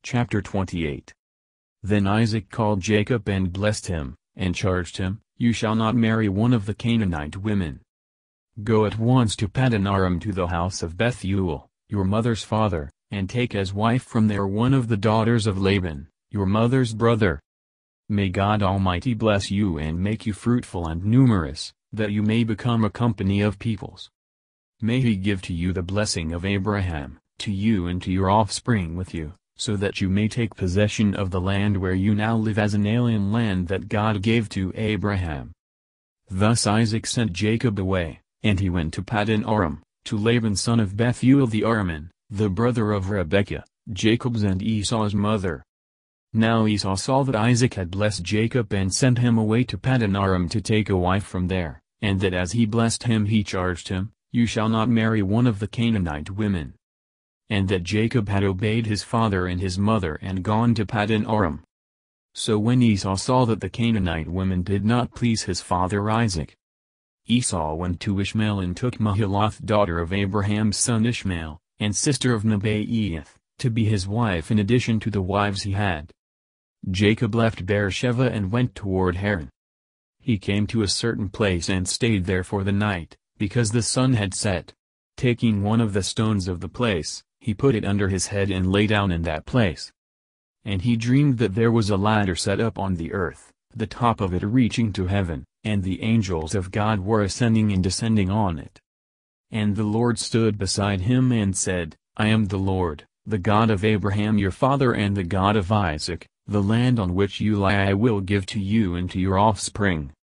Chapter 28. Then Isaac called Jacob and blessed him, and charged him, "You shall not marry one of the Canaanite women. Go at once to Paddan Aram to the house of Bethuel, your mother's father, and take as wife from there one of the daughters of Laban, your mother's brother. May God Almighty bless you and make you fruitful and numerous, that you may become a company of peoples. May He give to you the blessing of Abraham, to you and to your offspring with you, so that you may take possession of the land where you now live as an alien land that God gave to Abraham." Thus Isaac sent Jacob away, and he went to Paddan Aram, to Laban son of Bethuel the Aramean, the brother of Rebekah, Jacob's and Esau's mother. Now Esau saw that Isaac had blessed Jacob and sent him away to Paddan Aram to take a wife from there, and that as he blessed him he charged him, "You shall not marry one of the Canaanite women." And that Jacob had obeyed his father and his mother and gone to Paddan Aram. So when Esau saw that the Canaanite women did not please his father Isaac, Esau went to Ishmael and took Mahalath daughter of Abraham's son Ishmael, and sister of Nebaioth, to be his wife in addition to the wives he had. Jacob left Beersheba and went toward Haran. He came to a certain place and stayed there for the night, because the sun had set. Taking one of the stones of the place, he put it under his head and lay down in that place. And he dreamed that there was a ladder set up on the earth, the top of it reaching to heaven, and the angels of God were ascending and descending on it. And the Lord stood beside him and said, "I am the Lord, the God of Abraham your father and the God of Isaac. The land on which you lie I will give to you and to your offspring.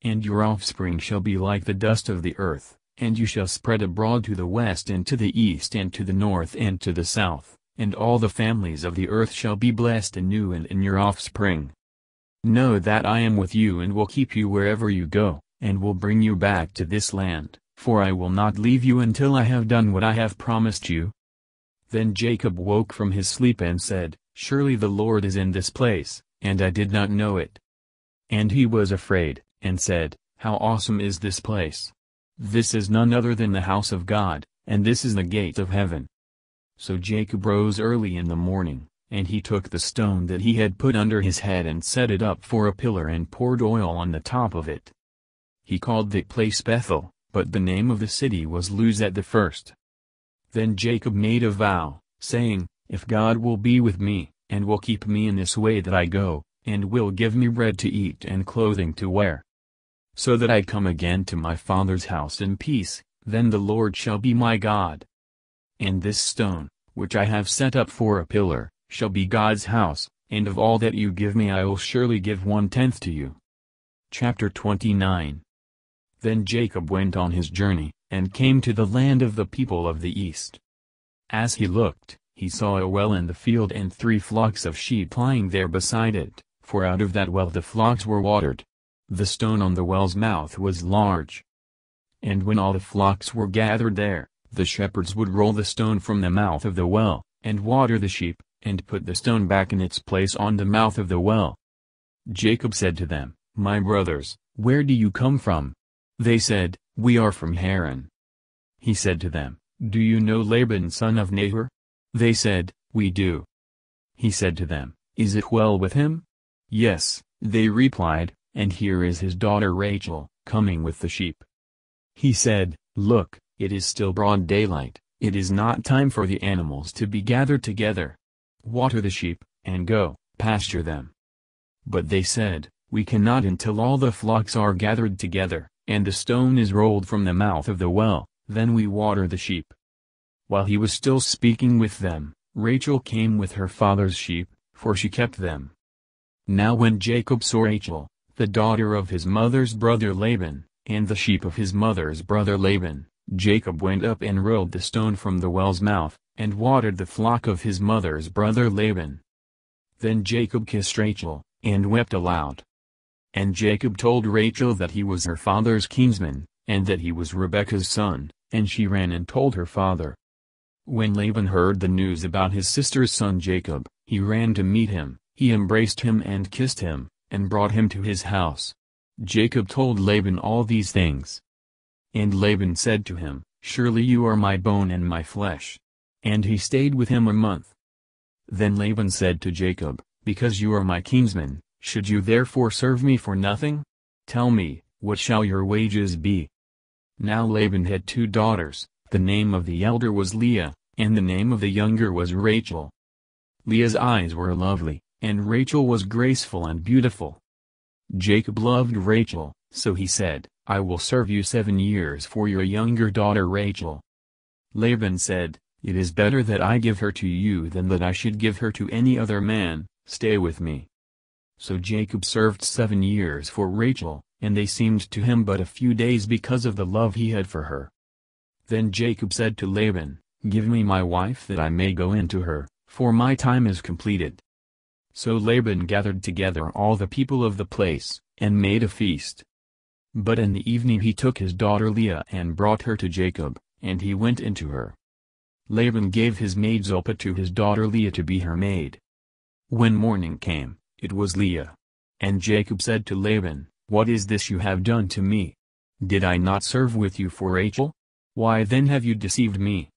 And your offspring shall be like the dust of the earth, and you shall spread abroad to the west and to the east and to the north and to the south, and all the families of the earth shall be blessed in you and in your offspring. Know that I am with you and will keep you wherever you go, and will bring you back to this land, for I will not leave you until I have done what I have promised you." Then Jacob woke from his sleep and said, "Surely the Lord is in this place, and I did not know it." And he was afraid, and said, "How awesome is this place! This is none other than the house of God, and this is the gate of heaven." So Jacob rose early in the morning, and he took the stone that he had put under his head and set it up for a pillar and poured oil on the top of it. He called the place Bethel, but the name of the city was Luz at the first. Then Jacob made a vow, saying, "If God will be with me, and will keep me in this way that I go, and will give me bread to eat and clothing to wear, so that I come again to my father's house in peace, then the Lord shall be my God. And this stone, which I have set up for a pillar, shall be God's house, and of all that you give me I will surely give 1/10 to you." Chapter 29. Then Jacob went on his journey, and came to the land of the people of the east. As he looked, he saw a well in the field and 3 flocks of sheep lying there beside it, for out of that well the flocks were watered. The stone on the well's mouth was large. And when all the flocks were gathered there, the shepherds would roll the stone from the mouth of the well, and water the sheep, and put the stone back in its place on the mouth of the well. Jacob said to them, "My brothers, where do you come from?" They said, "We are from Haran." He said to them, "Do you know Laban son of Nahor?" They said, "We do." He said to them, "Is it well with him?" "Yes," they replied, "and here is his daughter Rachel, coming with the sheep." He said, "Look, it is still broad daylight, it is not time for the animals to be gathered together. Water the sheep, and go, pasture them." But they said, "We cannot until all the flocks are gathered together, and the stone is rolled from the mouth of the well, then we water the sheep." While he was still speaking with them, Rachel came with her father's sheep, for she kept them. Now when Jacob saw Rachel, the daughter of his mother's brother Laban, and the sheep of his mother's brother Laban, Jacob went up and rolled the stone from the well's mouth, and watered the flock of his mother's brother Laban. Then Jacob kissed Rachel, and wept aloud. And Jacob told Rachel that he was her father's kinsman, and that he was Rebekah's son, and she ran and told her father. When Laban heard the news about his sister's son Jacob, he ran to meet him, he embraced him and kissed him, and brought him to his house. Jacob told Laban all these things. And Laban said to him, "Surely you are my bone and my flesh." And he stayed with him a month. Then Laban said to Jacob, "Because you are my kinsman, should you therefore serve me for nothing? Tell me, what shall your wages be?" Now Laban had 2 daughters, the name of the elder was Leah, and the name of the younger was Rachel. Leah's eyes were lovely, and Rachel was graceful and beautiful. Jacob loved Rachel, so he said, "I will serve you 7 years for your younger daughter Rachel." Laban said, "It is better that I give her to you than that I should give her to any other man, stay with me." So Jacob served 7 years for Rachel, and they seemed to him but a few days because of the love he had for her. Then Jacob said to Laban, "Give me my wife that I may go into her, for my time is completed." So Laban gathered together all the people of the place, and made a feast. But in the evening he took his daughter Leah and brought her to Jacob, and he went into her. Laban gave his maid Zilpah to his daughter Leah to be her maid. When morning came, it was Leah. And Jacob said to Laban, "What is this you have done to me? Did I not serve with you for Rachel? Why then have you deceived me?"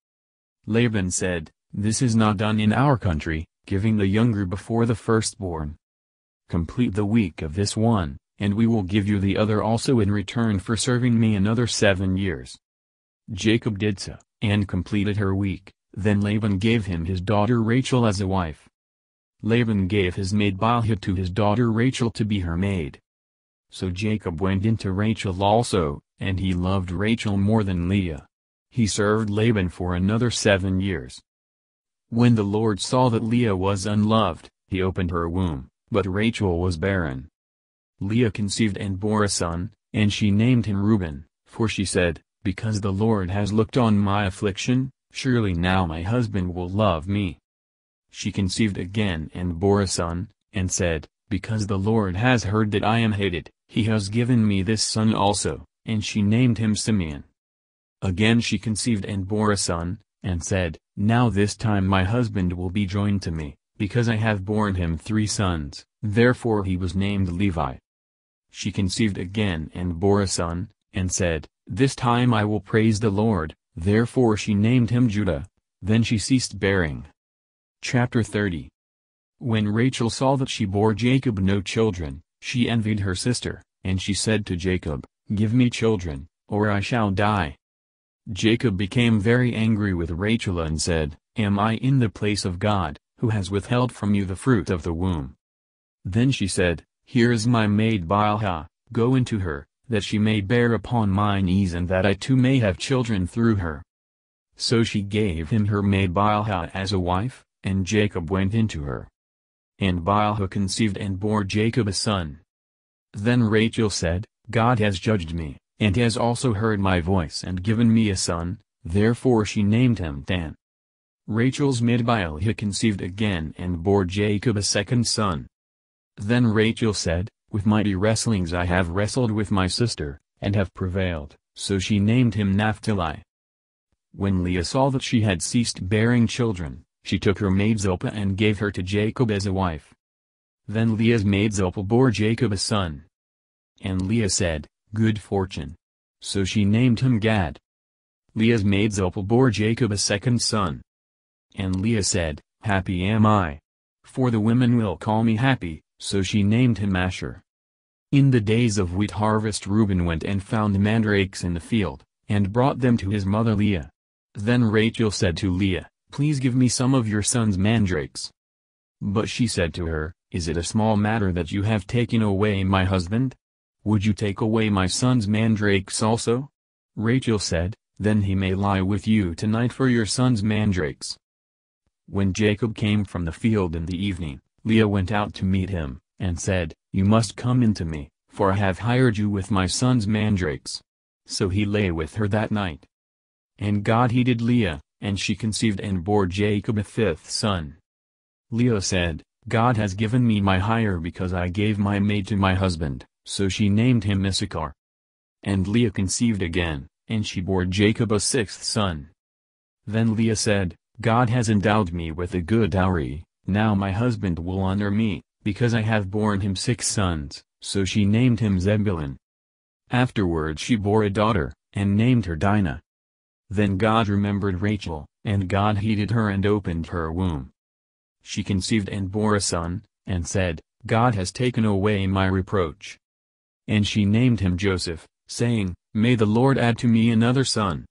Laban said, "This is not done in our country, giving the younger before the firstborn. Complete the week of this one, and we will give you the other also in return for serving me another 7 years." Jacob did so, and completed her week. Then Laban gave him his daughter Rachel as a wife. Laban gave his maid Bilhah to his daughter Rachel to be her maid. So Jacob went into Rachel also, and he loved Rachel more than Leah. He served Laban for another 7 years. When the Lord saw that Leah was unloved, he opened her womb, but Rachel was barren. Leah conceived and bore a son, and she named him Reuben, for she said, "Because the Lord has looked on my affliction, surely now my husband will love me." She conceived again and bore a son, and said, "Because the Lord has heard that I am hated, he has given me this son also," and she named him Simeon. Again she conceived and bore a son, and said, "Now this time my husband will be joined to me, because I have borne him 3 sons, therefore he was named Levi." She conceived again and bore a son, and said, "This time I will praise the Lord," therefore she named him Judah. Then she ceased bearing. Chapter 30. When Rachel saw that she bore Jacob no children, she envied her sister, and she said to Jacob, "Give me children, or I shall die." Jacob became very angry with Rachel and said, "Am I in the place of God, who has withheld from you the fruit of the womb?" Then she said, "Here is my maid Bilhah, go into her, that she may bear upon my knees and that I too may have children through her." So she gave him her maid Bilhah as a wife, and Jacob went into her. And Bilhah conceived and bore Jacob a son. Then Rachel said, "God has judged me, and has also heard my voice and given me a son," therefore she named him Dan. Rachel's maid Bilhah conceived again and bore Jacob a second son. Then Rachel said, "With mighty wrestlings I have wrestled with my sister, and have prevailed," so she named him Naphtali. When Leah saw that she had ceased bearing children, she took her maid Zilpah and gave her to Jacob as a wife. Then Leah's maid Zilpah bore Jacob a son. And Leah said, "Good fortune." So she named him Gad. Leah's maid Zilpah bore Jacob a second son. And Leah said, "Happy am I. For the women will call me happy," so she named him Asher. In the days of wheat harvest Reuben went and found mandrakes in the field, and brought them to his mother Leah. Then Rachel said to Leah, "Please give me some of your son's mandrakes." But she said to her, "Is it a small matter that you have taken away my husband? Would you take away my son's mandrakes also?" Rachel said, "Then he may lie with you tonight for your son's mandrakes." When Jacob came from the field in the evening, Leah went out to meet him, and said, "You must come into me, for I have hired you with my son's mandrakes." So he lay with her that night. And God heeded Leah, and she conceived and bore Jacob a 5th son. Leah said, "God has given me my hire because I gave my maid to my husband," so she named him Issachar. And Leah conceived again, and she bore Jacob a 6th son. Then Leah said, "God has endowed me with a good dowry, now my husband will honor me, because I have borne him 6 sons, so she named him Zebulun. Afterward she bore a daughter, and named her Dinah. Then God remembered Rachel, and God heeded her and opened her womb. she conceived and bore a son, and said, God has taken away my reproach. And she named him Joseph, saying, May the Lord add to me another son.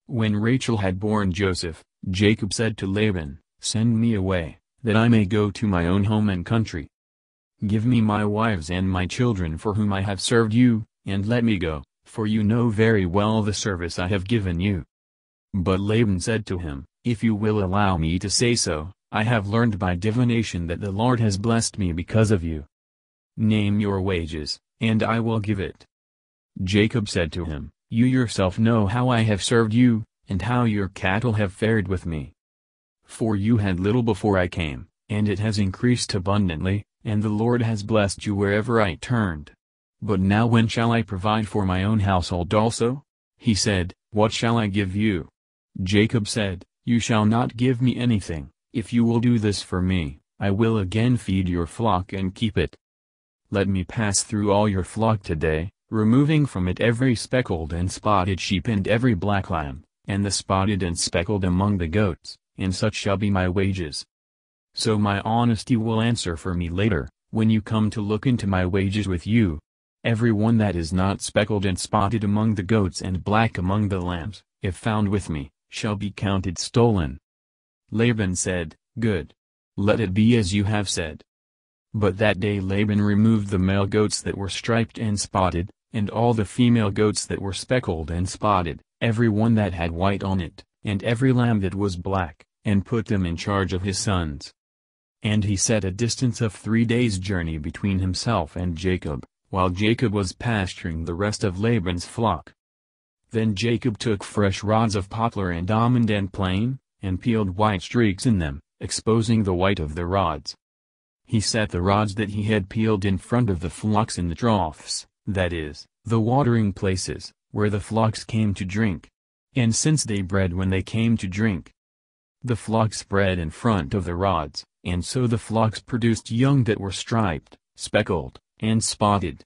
When Rachel had borne Joseph, Jacob said to Laban, Send me away, that I may go to my own home and country. Give me my wives and my children for whom I have served you, and let me go, for you know very well the service I have given you. But Laban said to him, If you will allow me to say so, I have learned by divination that the Lord has blessed me because of you. Name your wages, and I will give it. Jacob said to him, You yourself know how I have served you, and how your cattle have fared with me. For you had little before I came, and it has increased abundantly, and the Lord has blessed you wherever I turned. But now when shall I provide for my own household also? He said, What shall I give you? Jacob said, You shall not give me anything. If you will do this for me, I will again feed your flock and keep it. Let me pass through all your flock today, removing from it every speckled and spotted sheep and every black lamb, and the spotted and speckled among the goats, and such shall be my wages. So my honesty will answer for me later, when you come to look into my wages with you. Every one that is not speckled and spotted among the goats and black among the lambs, if found with me, shall be counted stolen. Laban said, Good. Let it be as you have said. But that day Laban removed the male goats that were striped and spotted, and all the female goats that were speckled and spotted, every one that had white on it, and every lamb that was black, and put them in charge of his sons. And he set a distance of 3 days' journey between himself and Jacob, while Jacob was pasturing the rest of Laban's flock. Then Jacob took fresh rods of poplar and almond and plane, and peeled white streaks in them, exposing the white of the rods. He set the rods that he had peeled in front of the flocks in the troughs, that is, the watering places, where the flocks came to drink. And since they bred when they came to drink, the flocks bred in front of the rods, and so the flocks produced young that were striped, speckled, and spotted.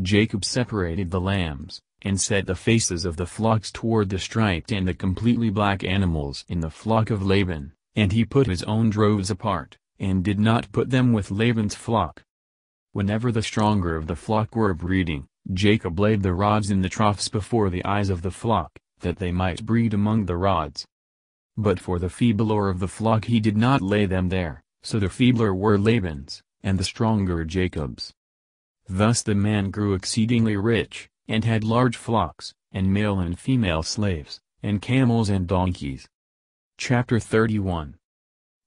Jacob separated the lambs, and set the faces of the flocks toward the striped and the completely black animals in the flock of Laban, and he put his own droves apart, and did not put them with Laban's flock. Whenever the stronger of the flock were breeding, Jacob laid the rods in the troughs before the eyes of the flock, that they might breed among the rods. But for the feebler of the flock he did not lay them there, so the feebler were Laban's, and the stronger Jacob's. Thus the man grew exceedingly rich, and had large flocks, and male and female slaves, and camels and donkeys. Chapter 31.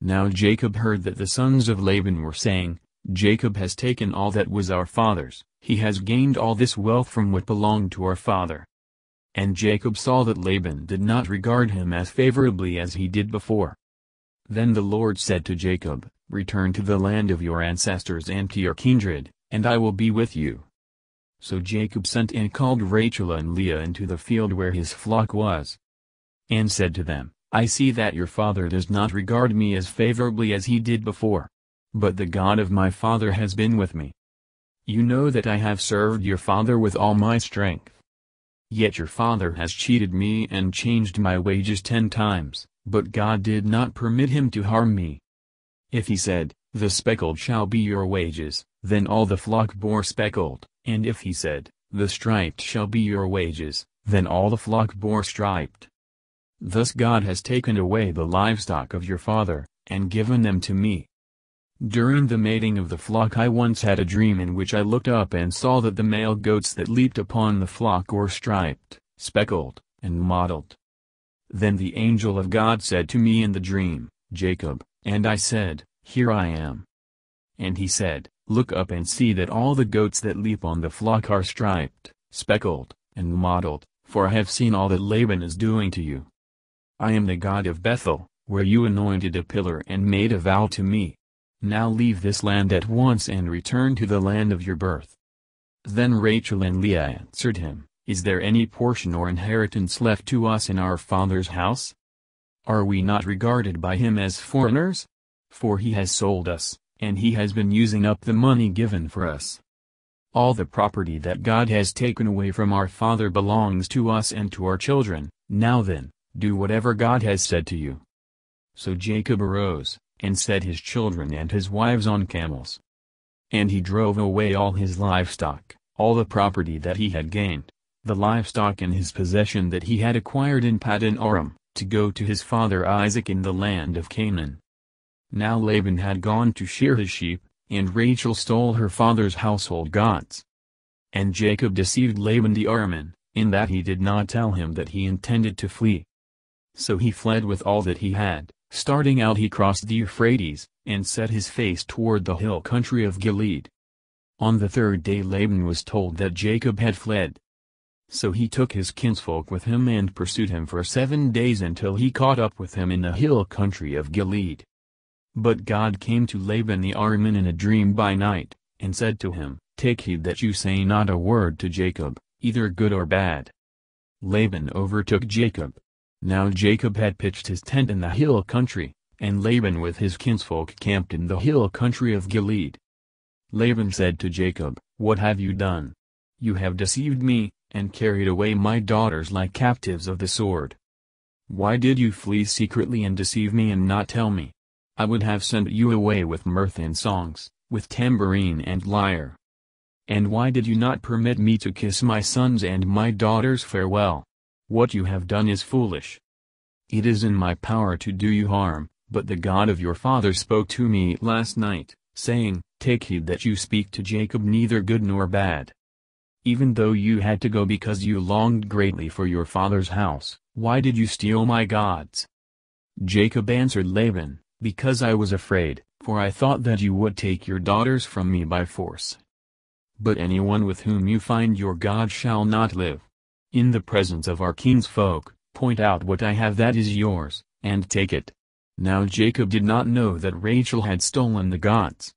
Now Jacob heard that the sons of Laban were saying, Jacob has taken all that was our father's, he has gained all this wealth from what belonged to our father. And Jacob saw that Laban did not regard him as favorably as he did before. Then the Lord said to Jacob, Return to the land of your ancestors and to your kindred, and I will be with you. So Jacob sent and called Rachel and Leah into the field where his flock was, and said to them, I see that your father does not regard me as favorably as he did before. But the God of my father has been with me. You know that I have served your father with all my strength. Yet your father has cheated me and changed my wages 10 times, but God did not permit him to harm me. If he said, The speckled shall be your wages, then all the flock bore speckled, and if he said, The striped shall be your wages, then all the flock bore striped. Thus God has taken away the livestock of your father, and given them to me. During the mating of the flock I once had a dream in which I looked up and saw that the male goats that leaped upon the flock were striped, speckled, and mottled. Then the angel of God said to me in the dream, Jacob, and I said, Here I am. And he said, Look up and see that all the goats that leap on the flock are striped, speckled, and mottled, for I have seen all that Laban is doing to you. I am the God of Bethel, where you anointed a pillar and made a vow to me. Now leave this land at once and return to the land of your birth. Then Rachel and Leah answered him, Is there any portion or inheritance left to us in our father's house? Are we not regarded by him as foreigners? For he has sold us, and he has been using up the money given for us. All the property that God has taken away from our father belongs to us and to our children. Now then, do whatever God has said to you. So Jacob arose, and set his children and his wives on camels. And he drove away all his livestock, all the property that he had gained, the livestock in his possession that he had acquired in Paddan Aram, to go to his father Isaac in the land of Canaan. Now Laban had gone to shear his sheep, and Rachel stole her father's household gods. And Jacob deceived Laban the Aramean, in that he did not tell him that he intended to flee. So he fled with all that he had. Starting out he crossed the Euphrates, and set his face toward the hill country of Gilead. On the third day Laban was told that Jacob had fled. So he took his kinsfolk with him and pursued him for 7 days until he caught up with him in the hill country of Gilead. But God came to Laban the Aramean in a dream by night, and said to him, "Take heed that you say not a word to Jacob, either good or bad." Laban overtook Jacob. Now Jacob had pitched his tent in the hill country, and Laban with his kinsfolk camped in the hill country of Gilead. Laban said to Jacob, "What have you done? You have deceived me, and carried away my daughters like captives of the sword. Why did you flee secretly and deceive me and not tell me? I would have sent you away with mirth and songs, with tambourine and lyre. And why did you not permit me to kiss my sons and my daughters farewell? What you have done is foolish. It is in my power to do you harm, but the God of your father spoke to me last night, saying, 'Take heed that you speak to Jacob neither good nor bad.' Even though you had to go because you longed greatly for your father's house, why did you steal my gods?" Jacob answered Laban, "Because I was afraid, for I thought that you would take your daughters from me by force. But anyone with whom you find your God shall not live. In the presence of our kinsfolk, point out what I have that is yours, and take it." Now Jacob did not know that Rachel had stolen the gods.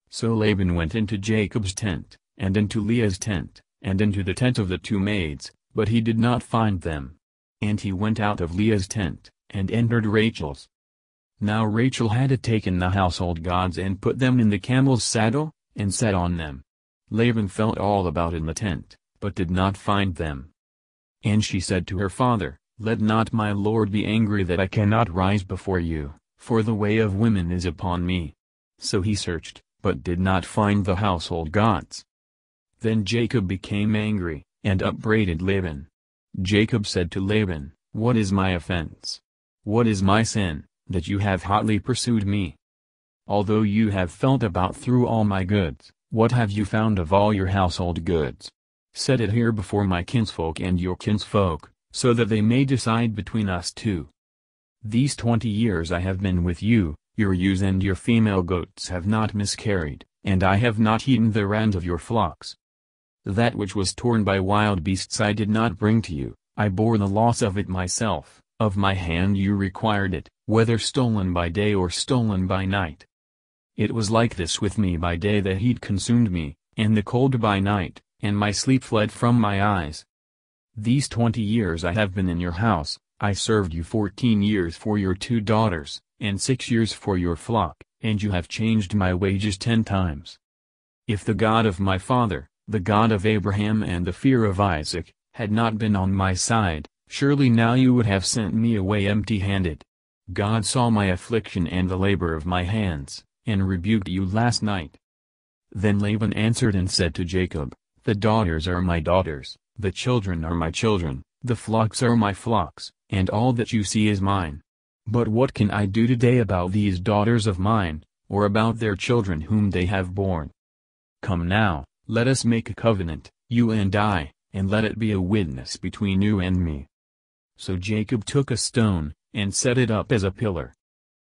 So Laban went into Jacob's tent, and into Leah's tent, and into the tent of the 2 maids, but he did not find them. And he went out of Leah's tent, and entered Rachel's. Now Rachel had taken the household gods and put them in the camel's saddle, and sat on them. Laban felt all about in the tent, but did not find them. And she said to her father, "Let not my lord be angry that I cannot rise before you, for the way of women is upon me." So he searched, but did not find the household gods. Then Jacob became angry, and upbraided Laban. Jacob said to Laban, "What is my offense? What is my sin, that you have hotly pursued me? Although you have felt about through all my goods, what have you found of all your household goods? Set it here before my kinsfolk and your kinsfolk, so that they may decide between us two. These 20 years I have been with you, your ewes and your female goats have not miscarried, and I have not eaten the rams of your flocks. That which was torn by wild beasts I did not bring to you, I bore the loss of it myself, of my hand you required it, whether stolen by day or stolen by night. It was like this with me by day, the heat consumed me, and the cold by night, and my sleep fled from my eyes. These 20 years I have been in your house, I served you 14 years for your 2 daughters, and 6 years for your flock, and you have changed my wages 10 times. If the God of my father, the God of Abraham and the fear of Isaac, had not been on my side, surely now you would have sent me away empty-handed. God saw my affliction and the labor of my hands, and rebuked you last night." Then Laban answered and said to Jacob, "The daughters are my daughters, the children are my children, the flocks are my flocks, and all that you see is mine. But what can I do today about these daughters of mine, or about their children whom they have borne? Come now, let us make a covenant, you and I, and let it be a witness between you and me." So Jacob took a stone, and set it up as a pillar.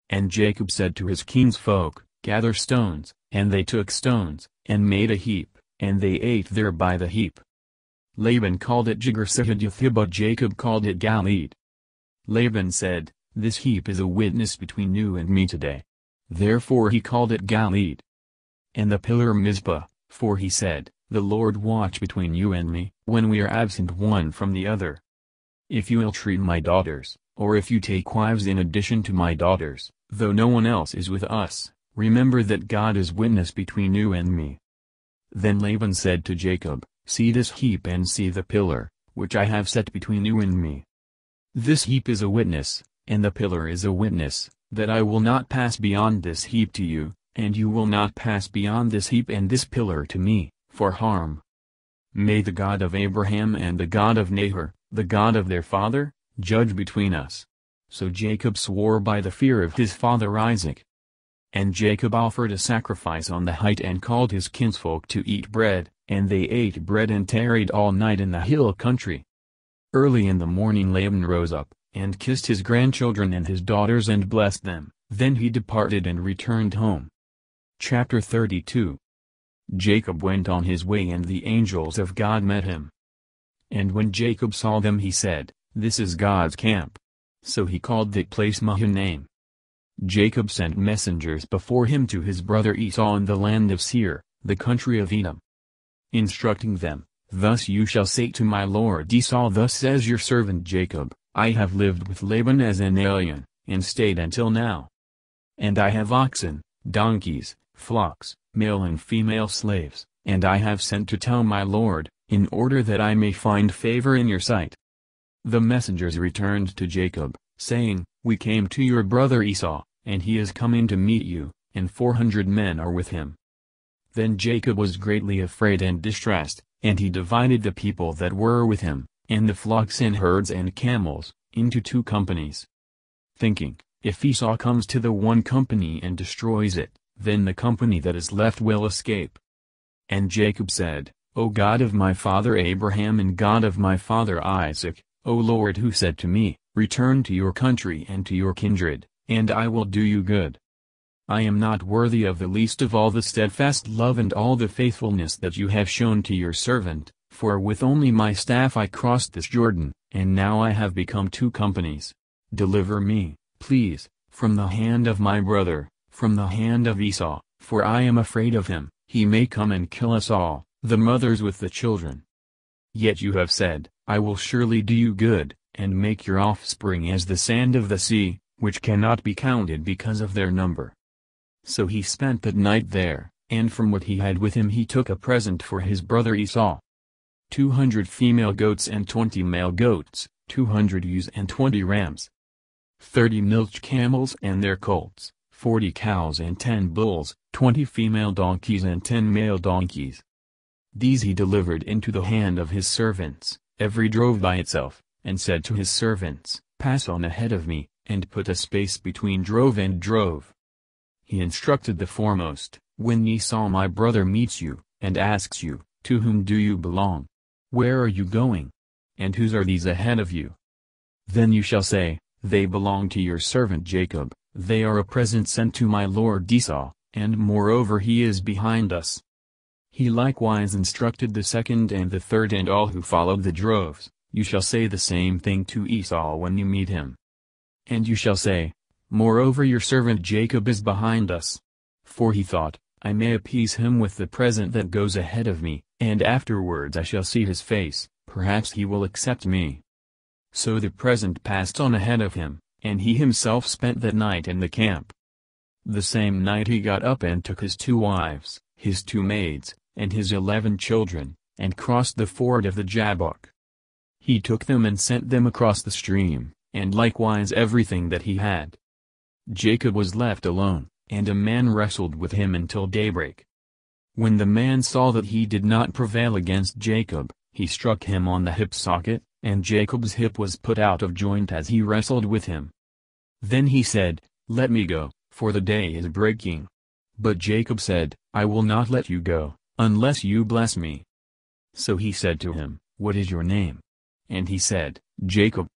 And Jacob said to his kinsfolk, "Gather stones," and they took stones, and made a heap, and they ate there by the heap. Laban called it Jegar-sahadutha, but Jacob called it Galeed. Laban said, "This heap is a witness between you and me today." Therefore he called it Galeed. And the pillar Mizpah, for he said, "The Lord watch between you and me, when we are absent one from the other. If you ill-treat my daughters, or if you take wives in addition to my daughters, though no one else is with us, remember that God is witness between you and me." Then Laban said to Jacob, "See this heap and see the pillar, which I have set between you and me. This heap is a witness, and the pillar is a witness, that I will not pass beyond this heap to you, and you will not pass beyond this heap and this pillar to me, for harm. May the God of Abraham and the God of Nahor, the God of their father, judge between us." So Jacob swore by the fear of his father Isaac. And Jacob offered a sacrifice on the height and called his kinsfolk to eat bread, and they ate bread and tarried all night in the hill country. Early in the morning Laban rose up, and kissed his grandchildren and his daughters and blessed them, then he departed and returned home. Chapter 32. Jacob went on his way and the angels of God met him. And when Jacob saw them he said, "This is God's camp." So he called that place Mahanaim. Jacob sent messengers before him to his brother Esau in the land of Seir, the country of Edom, instructing them, "Thus you shall say to my lord Esau, thus says your servant Jacob, I have lived with Laban as an alien, and stayed until now. And I have oxen, donkeys, flocks, male and female slaves, and I have sent to tell my lord, in order that I may find favor in your sight." The messengers returned to Jacob, saying, "We came to your brother Esau, and he is coming to meet you, and 400 men are with him." Then Jacob was greatly afraid and distressed, and he divided the people that were with him, and the flocks and herds and camels, into 2 companies, thinking, "If Esau comes to the one company and destroys it, then the company that is left will escape." And Jacob said, "O God of my father Abraham and God of my father Isaac, O Lord, who said to me, 'Return to your country and to your kindred, and I will do you good.' I am not worthy of the least of all the steadfast love and all the faithfulness that you have shown to your servant, for with only my staff I crossed this Jordan, and now I have become 2 companies. Deliver me, please, from the hand of my brother, from the hand of Esau, for I am afraid of him, he may come and kill us all, the mothers with the children. Yet you have said, I will surely do you good, and make your offspring as the sand of the sea, which cannot be counted because of their number." So he spent that night there, and from what he had with him he took a present for his brother Esau. 200 female goats and 20 male goats, 200 ewes and 20 rams, 30 milch camels and their colts, 40 cows and 10 bulls, 20 female donkeys and 10 male donkeys. These he delivered into the hand of his servants, every drove by itself, and said to his servants, "Pass on ahead of me, and put a space between drove and drove." He instructed the foremost, "When Esau my brother meets you, and asks you, 'To whom do you belong? Where are you going? And whose are these ahead of you?' Then you shall say, 'They belong to your servant Jacob, they are a present sent to my lord Esau, and moreover he is behind us.'" He likewise instructed the second and the third and all who followed the droves, "You shall say the same thing to Esau when you meet him. And you shall say, 'Moreover your servant Jacob is behind us.' For he thought, I may appease him with the present that goes ahead of me, and afterwards I shall see his face, perhaps he will accept me." So the present passed on ahead of him, and he himself spent that night in the camp. The same night he got up and took his 2 wives, his 2 maids, and his 11 children, and crossed the ford of the Jabbok. He took them and sent them across the stream, and likewise everything that he had. Jacob was left alone, and a man wrestled with him until daybreak. When the man saw that he did not prevail against Jacob, he struck him on the hip socket, and Jacob's hip was put out of joint as he wrestled with him. Then he said, "Let me go, for the day is breaking." But Jacob said, "I will not let you go, unless you bless me." So he said to him, "What is your name?" And he said, "Jacob."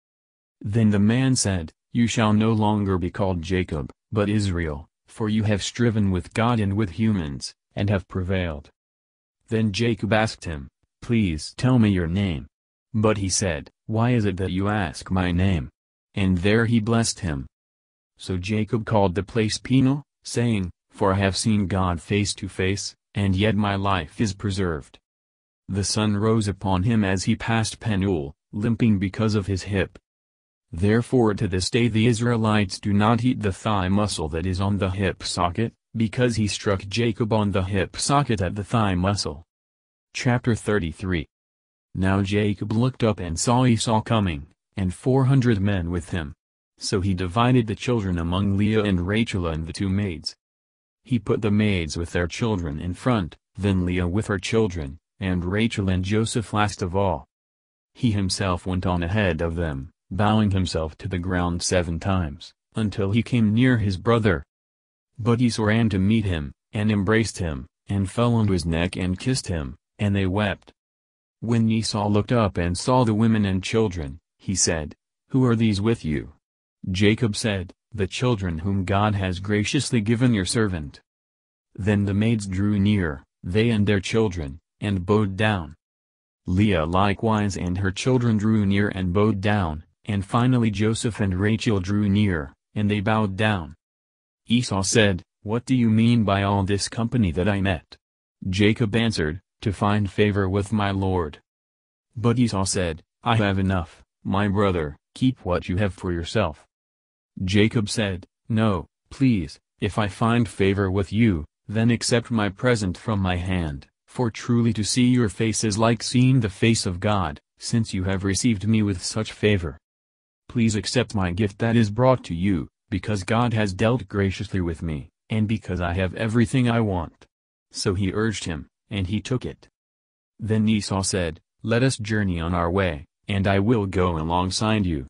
Then the man said, "You shall no longer be called Jacob, but Israel, for you have striven with God and with humans, and have prevailed." Then Jacob asked him, "Please tell me your name." But he said, "Why is it that you ask my name?" And there he blessed him. So Jacob called the place Peniel, saying, "For I have seen God face to face, and yet my life is preserved." The sun rose upon him as he passed Penuel, limping because of his hip. Therefore to this day the Israelites do not eat the thigh muscle that is on the hip socket, because he struck Jacob on the hip socket at the thigh muscle. Chapter 33. Now Jacob looked up and saw Esau coming, and 400 men with him. So he divided the children among Leah and Rachel and the two maids. He put the maids with their children in front, then Leah with her children, and Rachel and Joseph last of all. He himself went on ahead of them, bowing himself to the ground 7 times, until he came near his brother. But Esau ran to meet him, and embraced him, and fell on his neck and kissed him, and they wept. When Esau looked up and saw the women and children, he said, "Who are these with you?" Jacob said, "The children whom God has graciously given your servant." Then the maids drew near, they and their children, and bowed down. Leah likewise and her children drew near and bowed down, and finally Joseph and Rachel drew near, and they bowed down. Esau said, "What do you mean by all this company that I met?" Jacob answered, "To find favor with my lord." But Esau said, "I have enough, my brother, keep what you have for yourself." Jacob said, "No, please, if I find favor with you, then accept my present from my hand, for truly to see your face is like seeing the face of God, since you have received me with such favor. Please accept my gift that is brought to you, because God has dealt graciously with me, and because I have everything I want." So he urged him, and he took it. Then Esau said, "Let us journey on our way, and I will go alongside you."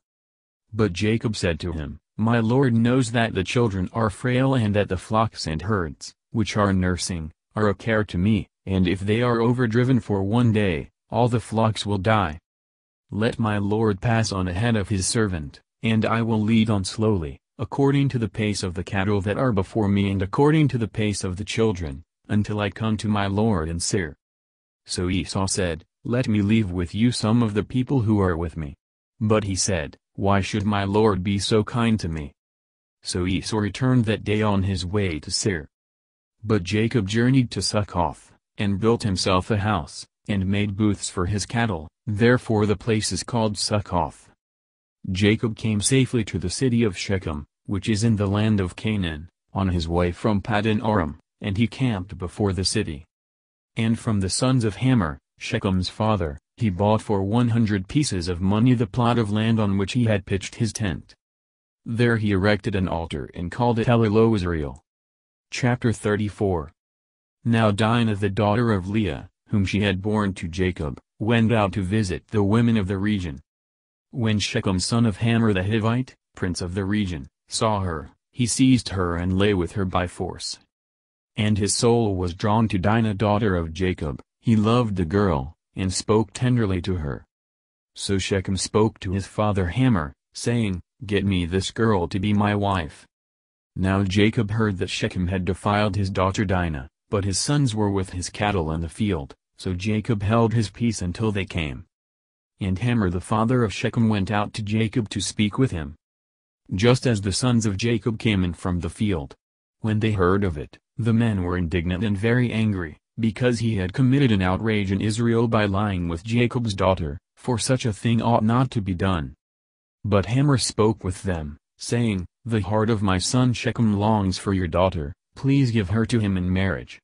But Jacob said to him, "My Lord knows that the children are frail and that the flocks and herds, which are nursing, are a care to me, and if they are overdriven for one day, all the flocks will die. Let my Lord pass on ahead of his servant, and I will lead on slowly, according to the pace of the cattle that are before me and according to the pace of the children, until I come to my Lord in Seir." So Esau said, "Let me leave with you some of the people who are with me." But he said, "Why should my Lord be so kind to me?" So Esau returned that day on his way to Seir. But Jacob journeyed to Succoth, and built himself a house, and made booths for his cattle, therefore the place is called Succoth. Jacob came safely to the city of Shechem, which is in the land of Canaan, on his way from Paddan Aram, and he camped before the city. And from the sons of Hamor, Shechem's father, he bought for 100 pieces of money the plot of land on which he had pitched his tent. There he erected an altar and called it El-Eloh-Israel. Chapter 34. Now Dinah the daughter of Leah, whom she had borne to Jacob, went out to visit the women of the region. When Shechem son of Hamor the Hivite, prince of the region, saw her, he seized her and lay with her by force. And his soul was drawn to Dinah daughter of Jacob, he loved the girl, and spoke tenderly to her. So Shechem spoke to his father Hamor, saying, "Get me this girl to be my wife." Now Jacob heard that Shechem had defiled his daughter Dinah, but his sons were with his cattle in the field, so Jacob held his peace until they came. And Hamor the father of Shechem went out to Jacob to speak with him. Just as the sons of Jacob came in from the field. When they heard of it, the men were indignant and very angry, because he had committed an outrage in Israel by lying with Jacob's daughter, for such a thing ought not to be done. But Hamor spoke with them, saying, "The heart of my son Shechem longs for your daughter, please give her to him in marriage.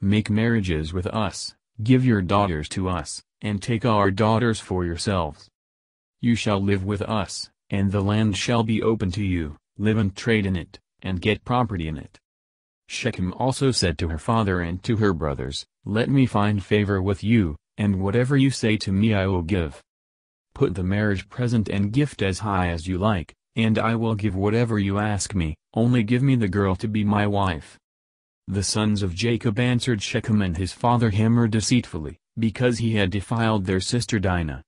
Make marriages with us, give your daughters to us, and take our daughters for yourselves. You shall live with us, and the land shall be open to you, live and trade in it, and get property in it." Shechem also said to her father and to her brothers, "Let me find favor with you, and whatever you say to me I will give. Put the marriage present and gift as high as you like, and I will give whatever you ask me, only give me the girl to be my wife." The sons of Jacob answered Shechem and his father Hamor deceitfully, because he had defiled their sister Dinah.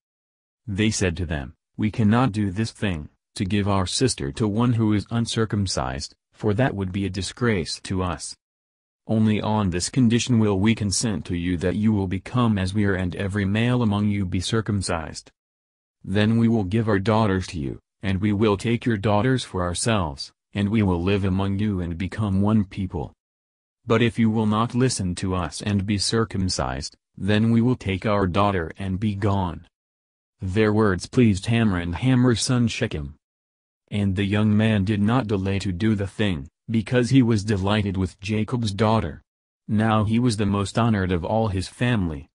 They said to them, "We cannot do this thing, to give our sister to one who is uncircumcised, for that would be a disgrace to us. Only on this condition will we consent to you, that you will become as we are and every male among you be circumcised. Then we will give our daughters to you, and we will take your daughters for ourselves, and we will live among you and become one people. But if you will not listen to us and be circumcised, then we will take our daughter and be gone." Their words pleased Hamor and Hamor's son Shechem. And the young man did not delay to do the thing, because he was delighted with Jacob's daughter. Now he was the most honored of all his family.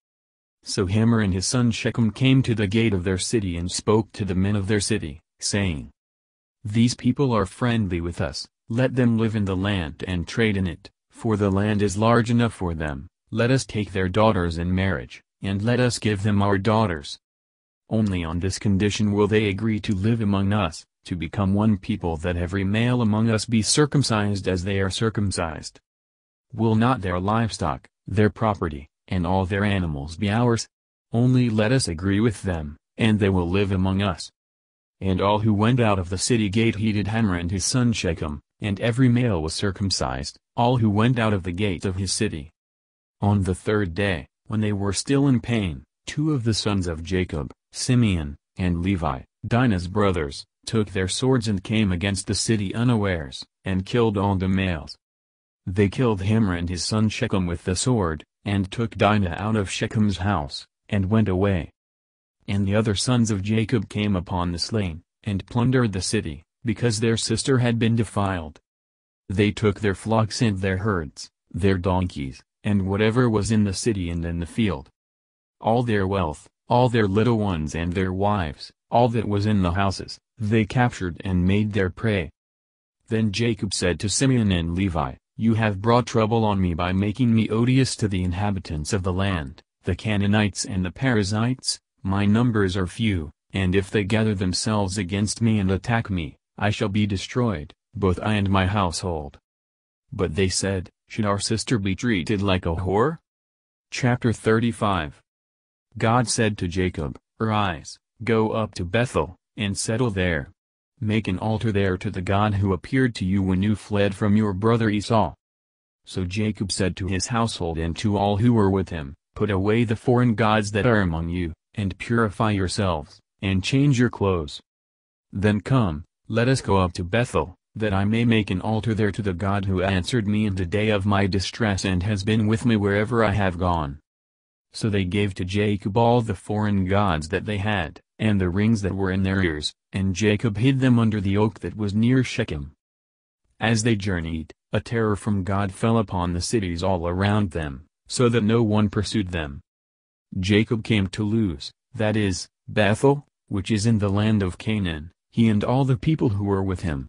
So Hamor and his son Shechem came to the gate of their city and spoke to the men of their city, saying, These people are friendly with us, let them live in the land and trade in it, for the land is large enough for them. Let us take their daughters in marriage, and let us give them our daughters. Only on this condition will they agree to live among us, to become one people, that every male among us be circumcised as they are circumcised. Will not their livestock, their property, and all their animals be ours? Only let us agree with them, and they will live among us. And all who went out of the city gate heeded Hamor and his son Shechem, and every male was circumcised, all who went out of the gate of his city. On the third day, when they were still in pain, two of the sons of Jacob, Simeon, and Levi, Dinah's brothers, took their swords and came against the city unawares, and killed all the males. They killed Hamor and his son Shechem with the sword, and took Dinah out of Shechem's house, and went away. And the other sons of Jacob came upon the slain, and plundered the city, because their sister had been defiled. They took their flocks and their herds, their donkeys, and whatever was in the city and in the field. All their wealth, all their little ones and their wives, all that was in the houses, they captured and made their prey. Then Jacob said to Simeon and Levi, "You have brought trouble on me by making me odious to the inhabitants of the land, the Canaanites and the Perizzites. My numbers are few, and if they gather themselves against me and attack me, I shall be destroyed, both I and my household." But they said, "Should our sister be treated like a whore?" Chapter 35. God said to Jacob, "Arise, go up to Bethel, and settle there. Make an altar there to the God who appeared to you when you fled from your brother Esau." So Jacob said to his household and to all who were with him, "Put away the foreign gods that are among you, and purify yourselves, and change your clothes. Then come, let us go up to Bethel, that I may make an altar there to the God who answered me in the day of my distress and has been with me wherever I have gone." So they gave to Jacob all the foreign gods that they had, and the rings that were in their ears, and Jacob hid them under the oak that was near Shechem. As they journeyed, a terror from God fell upon the cities all around them, so that no one pursued them. Jacob came to Luz, that is, Bethel, which is in the land of Canaan, he and all the people who were with him.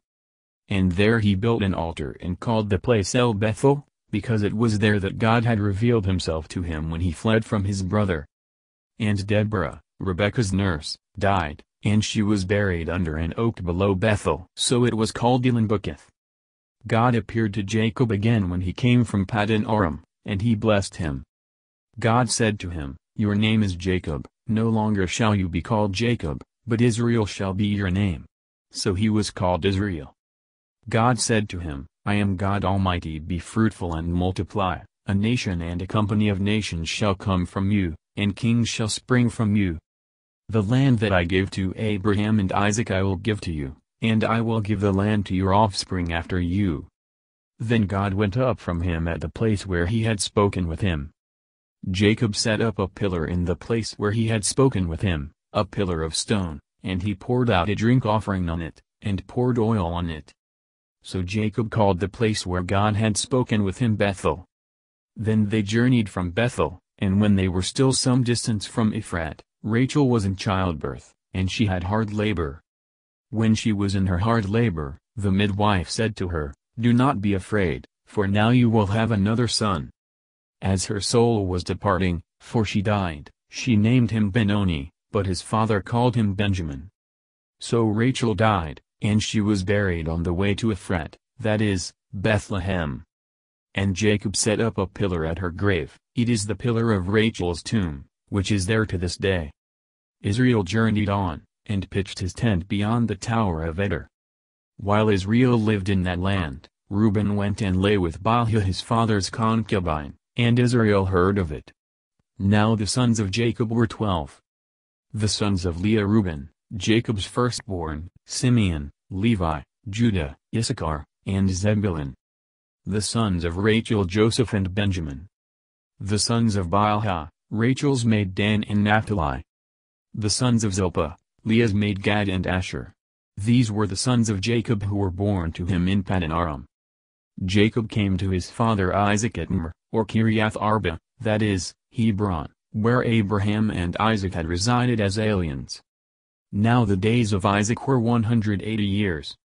And there he built an altar and called the place El Bethel, because it was there that God had revealed himself to him when he fled from his brother. And Deborah, Rebekah's nurse, died, and she was buried under an oak below Bethel. So it was called Elon-Buketh. God appeared to Jacob again when he came from Paddan Aram, and he blessed him. God said to him, "Your name is Jacob, no longer shall you be called Jacob, but Israel shall be your name." So he was called Israel. God said to him, "I am God Almighty, be fruitful and multiply, a nation and a company of nations shall come from you, and kings shall spring from you. The land that I gave to Abraham and Isaac I will give to you, and I will give the land to your offspring after you." Then God went up from him at the place where he had spoken with him. Jacob set up a pillar in the place where he had spoken with him, a pillar of stone, and he poured out a drink offering on it, and poured oil on it. So Jacob called the place where God had spoken with him Bethel. Then they journeyed from Bethel, and when they were still some distance from Ephrat, Rachel was in childbirth, and she had hard labor. When she was in her hard labor, the midwife said to her, "Do not be afraid, for now you will have another son." As her soul was departing, for she died, she named him Benoni, but his father called him Benjamin. So Rachel died, and she was buried on the way to Ephrat, that is, Bethlehem. And Jacob set up a pillar at her grave, it is the pillar of Rachel's tomb, which is there to this day. Israel journeyed on, and pitched his tent beyond the tower of Eder. While Israel lived in that land, Reuben went and lay with Bilhah his father's concubine, and Israel heard of it. Now the sons of Jacob were 12. The sons of Leah Reuben, Jacob's firstborn, Simeon, Levi, Judah, Issachar, and Zebulun. The sons of Rachel Joseph and Benjamin. The sons of Bilhah, Rachel's maid Dan and Naphtali. The sons of Zilpah, Leah's maid Gad and Asher. These were the sons of Jacob who were born to him in Paddan Aram. Jacob came to his father Isaac at Mamre, or Kiriath Arba, that is, Hebron, where Abraham and Isaac had resided as aliens. Now the days of Isaac were 180 years,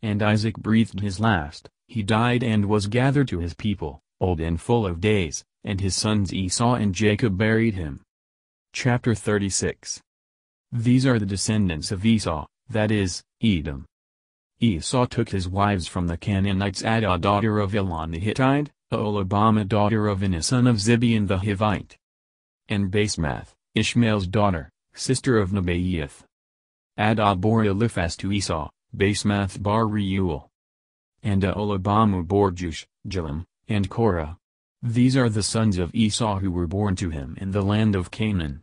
And Isaac breathed his last, he died and was gathered to his people, old and full of days, and his sons Esau and Jacob buried him. Chapter 36. These are the descendants of Esau, that is, Edom. Esau took his wives from the Canaanites: Adah daughter of Elon the Hittite, Oholibamah daughter of Anah son of Zibeon the Hivite, and Basemath, Ishmael's daughter, sister of Nebaioth. Adah bore Eliphaz to Esau, Basemath bar Reuel. And Oholibamah bore Jush, Jalam, and Korah. These are the sons of Esau who were born to him in the land of Canaan.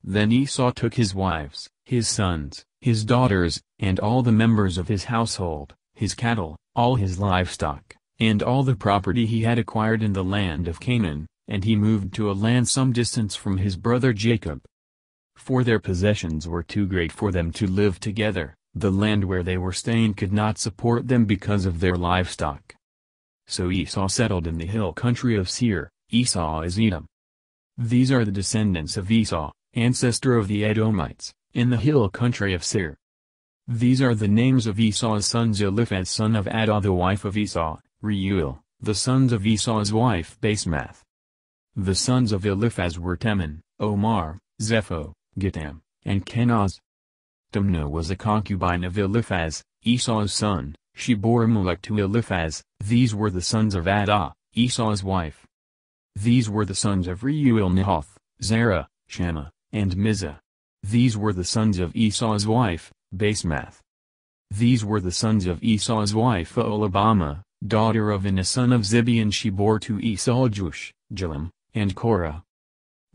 Then Esau took his wives, his sons, his daughters, and all the members of his household, his cattle, all his livestock, and all the property he had acquired in the land of Canaan, and he moved to a land some distance from his brother Jacob. For their possessions were too great for them to live together, the land where they were staying could not support them because of their livestock. So Esau settled in the hill country of Seir. Esau is Edom. These are the descendants of Esau, ancestor of the Edomites, in the hill country of Seir. These are the names of Esau's sons: Eliphaz son of Adah the wife of Esau, Reuel, the sons of Esau's wife Basemath. The sons of Eliphaz were Teman, Omar, Zepho, Gatam, and Kenaz. Timnah was a concubine of Eliphaz, Esau's son. She bore Amalek to Eliphaz. These were the sons of Adah, Esau's wife. These were the sons of Reuel: Nahath, Zerah, Shammah, and Mizah. These were the sons of Esau's wife, Basemath. These were the sons of Esau's wife Oholibamah, daughter of Anah son of Zibeon. She bore to Esau Jush, Jalam, and Korah.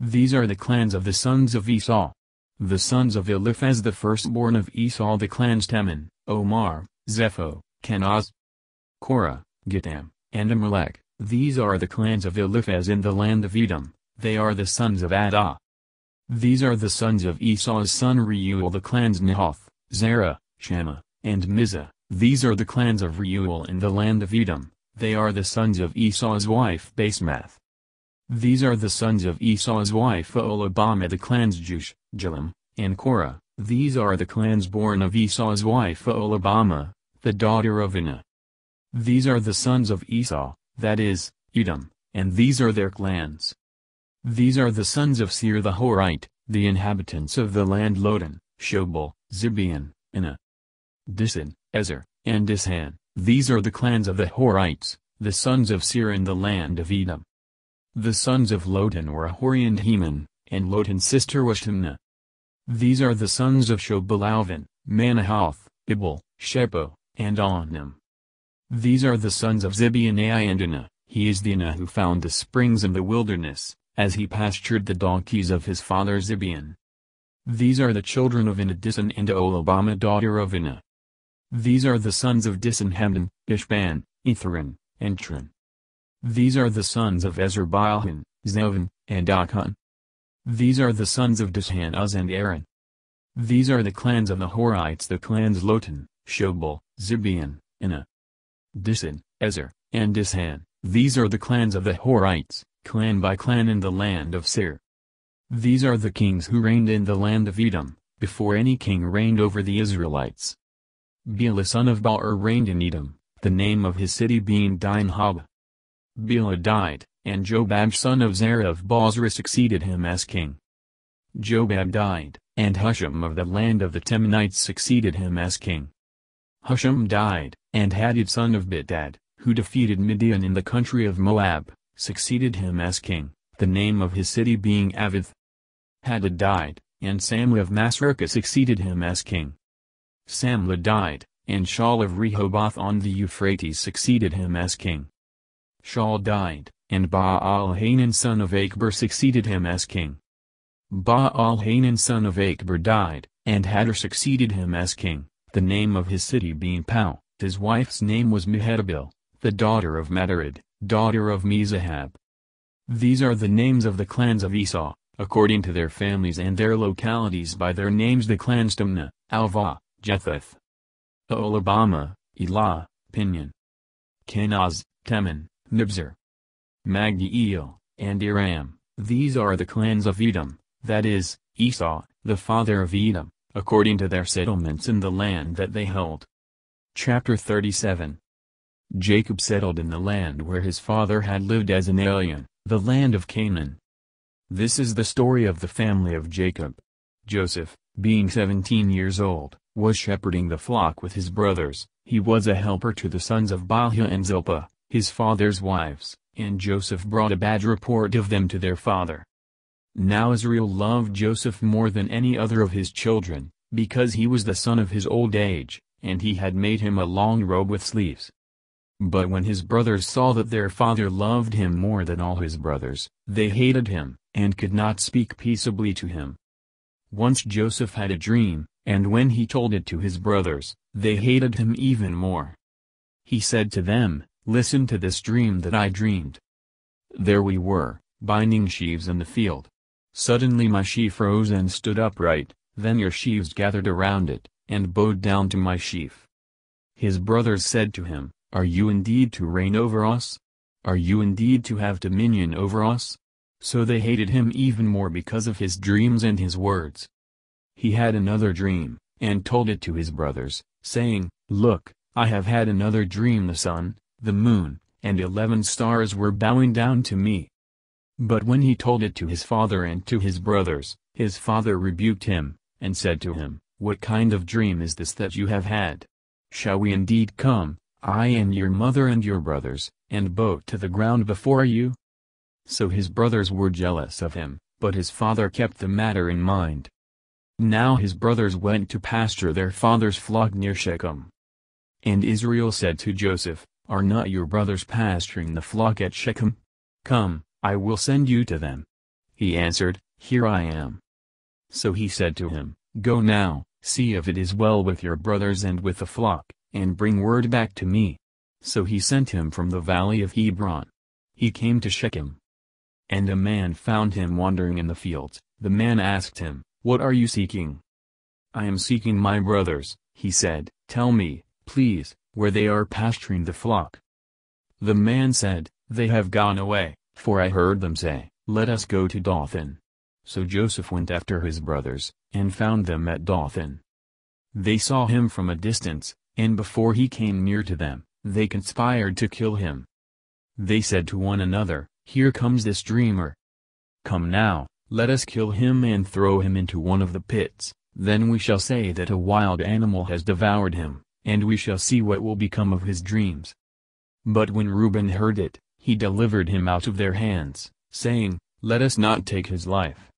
These are the clans of the sons of Esau. The sons of Eliphaz the firstborn of Esau, the clans Teman, Omar, Zepho, Kenaz, Korah, Gatam, and Amalek. These are the clans of Eliphaz in the land of Edom. They are the sons of Adah. These are the sons of Esau's son Reuel, the clans Nahath, Zerah, Shammah, and Mizah. These are the clans of Reuel in the land of Edom. They are the sons of Esau's wife Basemath. These are the sons of Esau's wife Oholibamah, the clans Jush, Jalam, and Korah. These are the clans born of Esau's wife Oholibamah, the daughter of Anah. These are the sons of Esau, that is, Edom, and these are their clans. These are the sons of Seir the Horite, the inhabitants of the land: Lotan, Shobal, Zibeon, Anah, Dishan, Ezer, and Dishan. These are the clans of the Horites, the sons of Seir in the land of Edom. The sons of Lotan were Hori and Heman, and Lotan's sister was Timnah. These are the sons of Shobal: Alvan, Manahath, Ibal, Shepo, and Onim. These are the sons of Zibeon: Ai and Anah. He is the Anah who found the springs in the wilderness, as he pastured the donkeys of his father Zibeon. These are the children of Anah: Dishan and Oholibamah daughter of Anah. These are the sons of Dishan: Hemdan, Ishban, Ithran, and Tran. These are the sons of Ezer: Bilhan, Zevon, and Achan. These are the sons of Dishan: Uz and Aaron. These are the clans of the Horites, the clans Lotan, Shobal, Zibeon, Anah, Dishan, Ezer, and Dishan. These are the clans of the Horites, clan by clan in the land of Seir. These are the kings who reigned in the land of Edom, before any king reigned over the Israelites. Bela son of Baur reigned in Edom, the name of his city being Dinhaba. Bela died, and Jobab son of Zerah of Bozrah succeeded him as king. Jobab died, and Husham of the land of the Temanites succeeded him as king. Husham died, and Hadad son of Bedad, who defeated Midian in the country of Moab, succeeded him as king, the name of his city being Avith. Hadad died, and Samlah of Masrekah succeeded him as king. Samlah died, and Shaul of Rehoboth on the Euphrates succeeded him as king. Shaul died, and Baal-Hanan son of Achbor succeeded him as king. Baal-Hanan son of Achbor died, and Hadar succeeded him as king, the name of his city being Pau. His wife's name was Mehetabel, the daughter of Matarid, daughter of Mezahab. These are the names of the clans of Esau, according to their families and their localities by their names: the clans Timnah, Alvah, Jetheth, Oholibamah, Elah, Pinion, Kenaz, Teman, Mibzar, Magdiel, and Iram. These are the clans of Edom, that is, Esau, the father of Edom, according to their settlements in the land that they held. Chapter 37. Jacob settled in the land where his father had lived as an alien, the land of Canaan. This is the story of the family of Jacob. Joseph, being 17 years old, was shepherding the flock with his brothers. He was a helper to the sons of Bilhah and Zilpah, his father's wives, and Joseph brought a bad report of them to their father. Now Israel loved Joseph more than any other of his children, because he was the son of his old age, and he had made him a long robe with sleeves. But when his brothers saw that their father loved him more than all his brothers, they hated him, and could not speak peaceably to him. Once Joseph had a dream, and when he told it to his brothers, they hated him even more. He said to them, "Listen to this dream that I dreamed. There we were, binding sheaves in the field. Suddenly my sheaf rose and stood upright, then your sheaves gathered around it, and bowed down to my sheaf." His brothers said to him, "Are you indeed to reign over us? Are you indeed to have dominion over us?" So they hated him even more because of his dreams and his words. He had another dream, and told it to his brothers, saying, "Look, I have had another dream. The sun, the moon, and 11 stars were bowing down to me." But when he told it to his father and to his brothers, his father rebuked him, and said to him, "What kind of dream is this that you have had? Shall we indeed come, I and your mother and your brothers, and bow to the ground before you?" So his brothers were jealous of him, but his father kept the matter in mind. Now his brothers went to pasture their father's flock near Shechem. And Israel said to Joseph, "Are not your brothers pasturing the flock at Shechem? Come, I will send you to them." He answered, "Here I am." So he said to him, "Go now, see if it is well with your brothers and with the flock, and bring word back to me." So he sent him from the valley of Hebron. He came to Shechem. And a man found him wandering in the fields. The man asked him, "What are you seeking?" "I am seeking my brothers," he said. "Tell me, please, where they are pasturing the flock." The man said, "They have gone away, for I heard them say, 'Let us go to Dothan.'" So Joseph went after his brothers, and found them at Dothan. They saw him from a distance, and before he came near to them, they conspired to kill him. They said to one another, "Here comes this dreamer. Come now, let us kill him and throw him into one of the pits, then we shall say that a wild animal has devoured him, and we shall see what will become of his dreams." But when Reuben heard it, he delivered him out of their hands, saying, "Let us not take his life."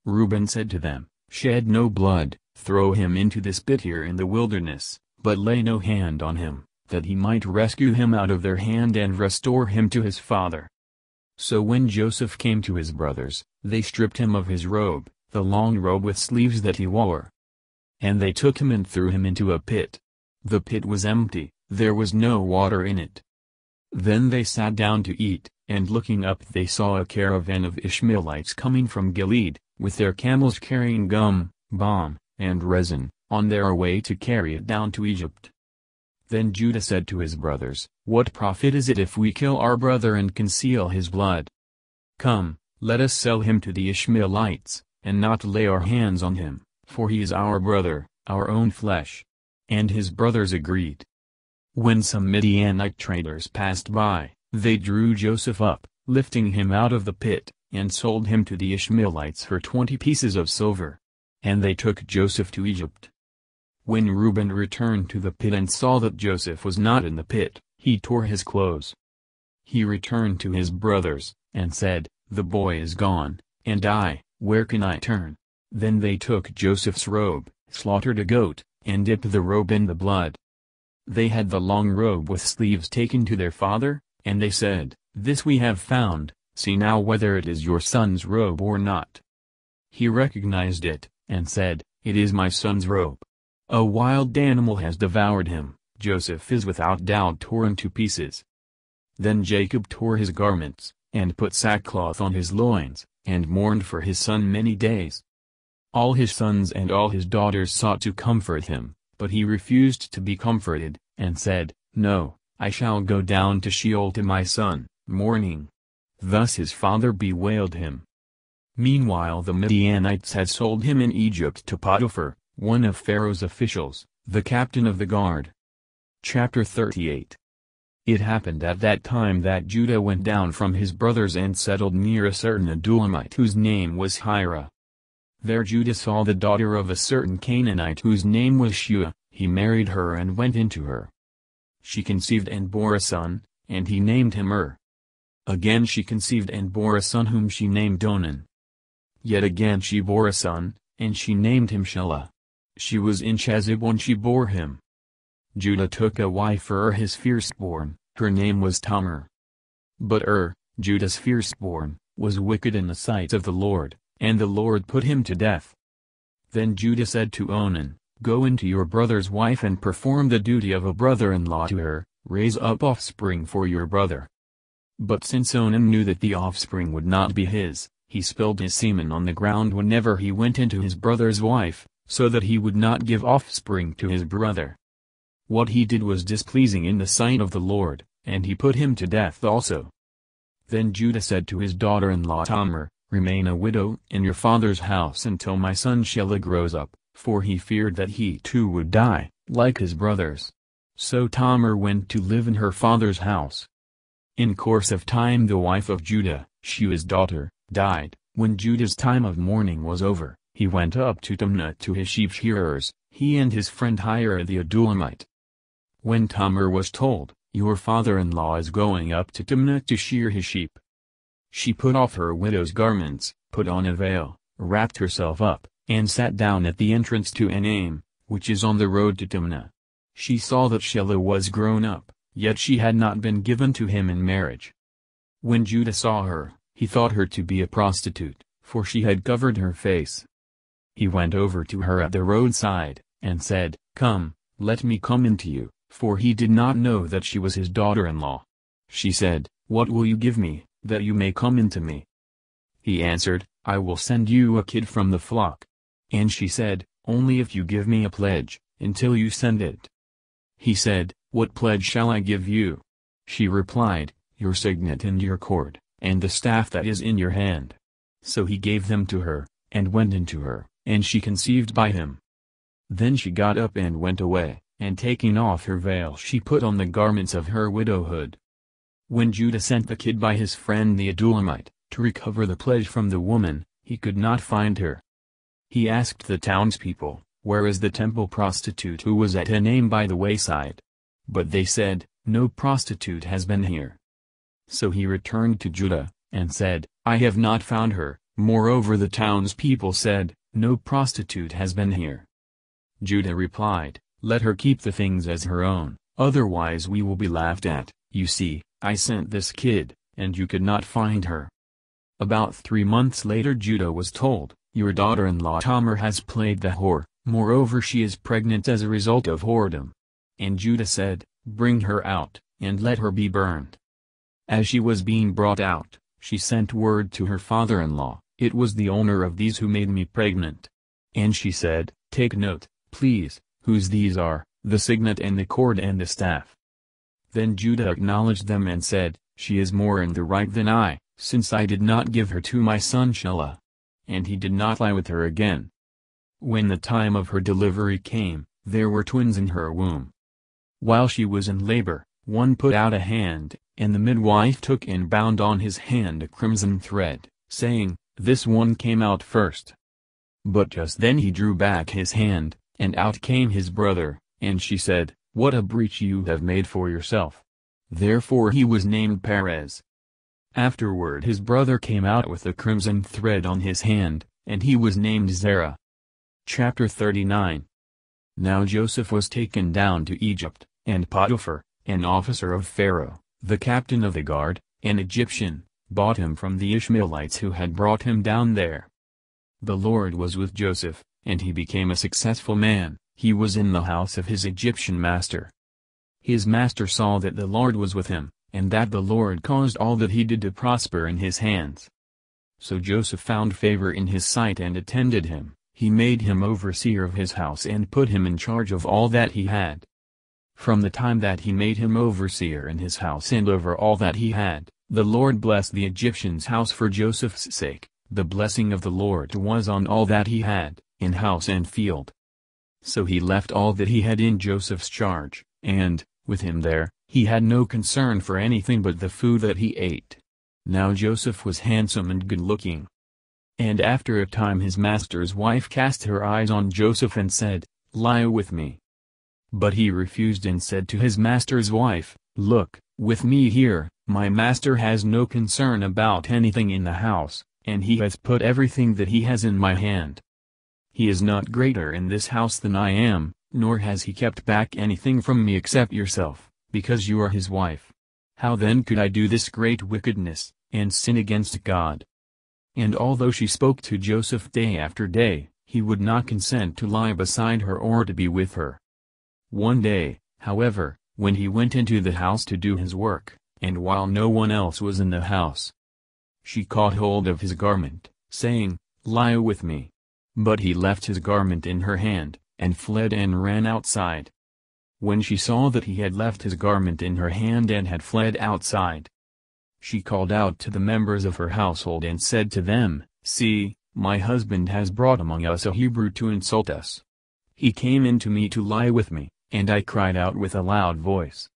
Reuben said to them, "Shed no blood, throw him into this pit here in the wilderness, but lay no hand on him, that he might rescue him out of their hand and restore him to his father." So when Joseph came to his brothers, they stripped him of his robe, the long robe with sleeves that he wore. And they took him and threw him into a pit. The pit was empty, there was no water in it. Then they sat down to eat, and looking up they saw a caravan of Ishmaelites coming from Gilead, with their camels carrying gum, balm, and resin, on their way to carry it down to Egypt. Then Judah said to his brothers, "What profit is it if we kill our brother and conceal his blood? Come, let us sell him to the Ishmaelites, and not lay our hands on him, for he is our brother, our own flesh." And his brothers agreed. When some Midianite traders passed by, they drew Joseph up, lifting him out of the pit, and sold him to the Ishmaelites for 20 pieces of silver. And they took Joseph to Egypt. When Reuben returned to the pit and saw that Joseph was not in the pit, he tore his clothes. He returned to his brothers, and said, "The boy is gone, and where can I turn?" Then they took Joseph's robe, slaughtered a goat, and dipped the robe in the blood. They had the long robe with sleeves taken to their father, and they said, "This we have found, see now whether it is your son's robe or not." He recognized it, and said, "It is my son's robe. A wild animal has devoured him." Joseph is without doubt torn to pieces. Then Jacob tore his garments, and put sackcloth on his loins, and mourned for his son many days. All his sons and all his daughters sought to comfort him, but he refused to be comforted, and said, "No, I shall go down to Sheol to my son, mourning." Thus his father bewailed him. Meanwhile the Midianites had sold him in Egypt to Potiphar, one of Pharaoh's officials, the captain of the guard. Chapter 38. It happened at that time that Judah went down from his brothers and settled near a certain Adullamite whose name was Hira. There Judah saw the daughter of a certain Canaanite whose name was Shua. He married her and went into her. She conceived and bore a son, and he named him Again she conceived and bore a son whom she named Onan. Yet again she bore a son, and she named him Shelah. She was in Chezib when she bore him. Judah took a wife for his firstborn, her name was Tamar. But Judah's firstborn, was wicked in the sight of the Lord, and the Lord put him to death. Then Judah said to Onan, Go into your brother's wife and perform the duty of a brother-in-law to her, raise up offspring for your brother. But since Onan knew that the offspring would not be his, he spilled his semen on the ground whenever he went into his brother's wife, so that he would not give offspring to his brother. What he did was displeasing in the sight of the Lord, and he put him to death also. Then Judah said to his daughter-in-law Tamar, Remain a widow in your father's house until my son Shelah grows up, for he feared that he too would die, like his brothers. So Tamar went to live in her father's house. In course of time the wife of Judah, Shua's daughter, died. When Judah's time of mourning was over, he went up to Timnah to his sheep shearers, he and his friend Hira the Adullamite. When Tamar was told, Your father-in-law is going up to Timnah to shear his sheep, she put off her widow's garments, put on a veil, wrapped herself up, and sat down at the entrance to Enaim, which is on the road to Timnah. She saw that Shelah was grown up, yet she had not been given to him in marriage. When Judah saw her, he thought her to be a prostitute, for she had covered her face. He went over to her at the roadside, and said, Come, let me come into you, for he did not know that she was his daughter-in-law. She said, What will you give me, that you may come into me? He answered, I will send you a kid from the flock. And she said, Only if you give me a pledge, until you send it. He said, What pledge shall I give you? She replied, Your signet and your cord, and the staff that is in your hand. So he gave them to her, and went into her, and she conceived by him. Then she got up and went away, and taking off her veil she put on the garments of her widowhood. When Judah sent the kid by his friend the Adullamite, to recover the pledge from the woman, he could not find her. He asked the townspeople, Where is the temple prostitute who was at Enaim by the wayside? But they said, No prostitute has been here. So he returned to Judah, and said, I have not found her. Moreover the townspeople said, No prostitute has been here. Judah replied, Let her keep the things as her own, otherwise we will be laughed at. You see, I sent this kid, and you could not find her. About 3 months later Judah was told, Your daughter-in-law Tamar has played the whore, moreover she is pregnant as a result of whoredom. And Judah said, Bring her out, and let her be burned. As she was being brought out, she sent word to her father-in-law, It was the owner of these who made me pregnant. And she said, Take note, please, whose these are, the signet and the cord and the staff. Then Judah acknowledged them and said, She is more in the right than I, since I did not give her to my son Shelah. And he did not lie with her again. When the time of her delivery came, there were twins in her womb. While she was in labor, one put out a hand, and the midwife took and bound on his hand a crimson thread, saying, This one came out first. But just then he drew back his hand, and out came his brother, and she said, What a breach you have made for yourself. Therefore he was named Perez. Afterward his brother came out with a crimson thread on his hand, and he was named Zerah. Chapter 39. Now Joseph was taken down to Egypt, and Potiphar, an officer of Pharaoh, the captain of the guard, an Egyptian, bought him from the Ishmaelites who had brought him down there. The Lord was with Joseph, and he became a successful man. He was in the house of his Egyptian master. His master saw that the Lord was with him, and that the Lord caused all that he did to prosper in his hands. So Joseph found favor in his sight and attended him. He made him overseer of his house and put him in charge of all that he had. From the time that he made him overseer in his house and over all that he had, the Lord blessed the Egyptian's house for Joseph's sake. The blessing of the Lord was on all that he had, in house and field. So he left all that he had in Joseph's charge, and, with him there, he had no concern for anything but the food that he ate. Now Joseph was handsome and good-looking. And after a time his master's wife cast her eyes on Joseph and said, "Lie with me." But he refused and said to his master's wife, "Look, with me here, my master has no concern about anything in the house, and he has put everything that he has in my hand. He is not greater in this house than I am, nor has he kept back anything from me except yourself, because you are his wife. How then could I do this great wickedness, and sin against God?" And although she spoke to Joseph day after day, he would not consent to lie beside her or to be with her. One day, however, when he went into the house to do his work, and while no one else was in the house, she caught hold of his garment, saying, "Lie with me." But he left his garment in her hand, and fled and ran outside. When she saw that he had left his garment in her hand and had fled outside, she called out to the members of her household and said to them, "See, my husband has brought among us a Hebrew to insult us. He came in to me to lie with me, and I cried out with a loud voice.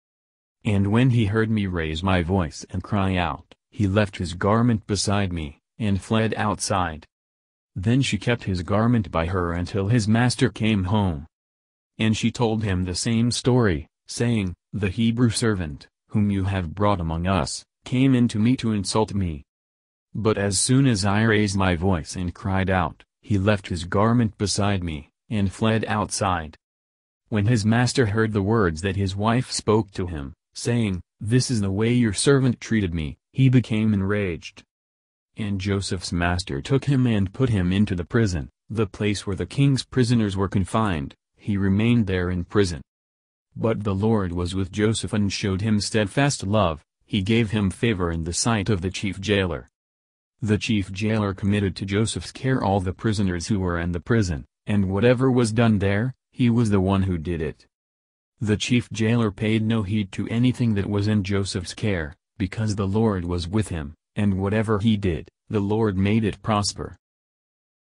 And when he heard me raise my voice and cry out, he left his garment beside me, and fled outside." Then she kept his garment by her until his master came home. And she told him the same story, saying, "The Hebrew servant, whom you have brought among us, came in to me to insult me. But as soon as I raised my voice and cried out, he left his garment beside me, and fled outside." When his master heard the words that his wife spoke to him, saying, "This is the way your servant treated me," he became enraged. And Joseph's master took him and put him into the prison, the place where the king's prisoners were confined. He remained there in prison. But the Lord was with Joseph and showed him steadfast love. He gave him favor in the sight of the chief jailer. The chief jailer committed to Joseph's care all the prisoners who were in the prison, and whatever was done there, he was the one who did it. The chief jailer paid no heed to anything that was in Joseph's care, because the Lord was with him, and whatever he did, the Lord made it prosper.